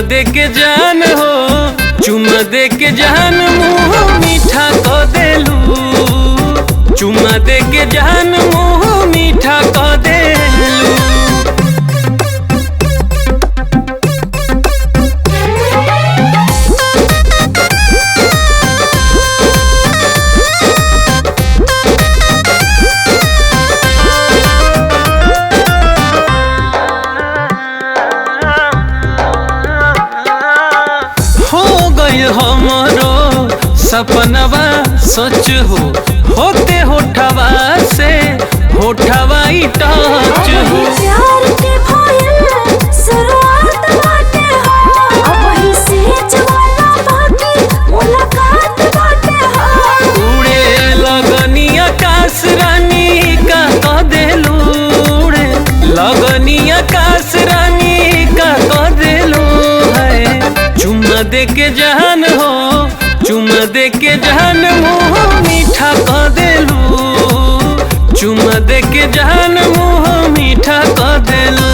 दे के जान हो, चुमा दे के जान मुँह मीठा क देलू, चुमा दे के जान मुँह मीठा क देलू। हमरो सपनवा सच हो, होते होठवा से होठवा ही टच हो। प्यार के भयल शुरुआत बाटे हो, अब ही से जवाना बाकी मुलाकात बाटे हो। उड़े लगनी आकाश रानी का कह देलू, उड़े लगनी आकाश रानी का कह देलू है। चुमा दे के जान हो, चुमा दे के जान मुँह मीठा क देलू, चुमा दे के जान मुँह मीठा क देलू।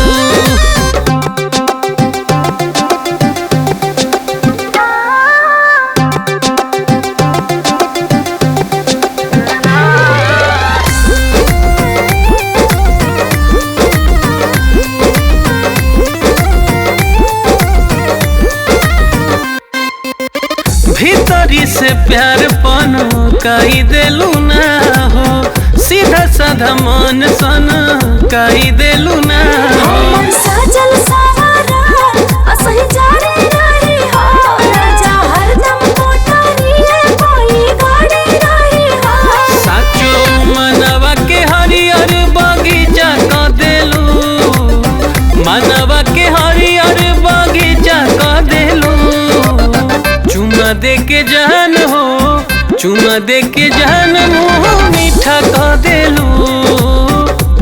भीतरी से प्यार पन कही देलू ना हो, सीधा साधा मन सन कही देलू ना हो। हमर सजल सवारा असही जारी रही हो, राजा हरदम कोठारी है कोई गाड़ी रही हो। साचो मनवा के हरियर बगीचा क देलू, मनवा के हरियर बगीचा क देलू। चुमा दे के जान हो, चुमा दे के जान मुँह मीठा क देलू,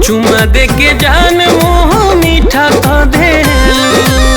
चुमा दे के जान मुँह मीठा क देलू।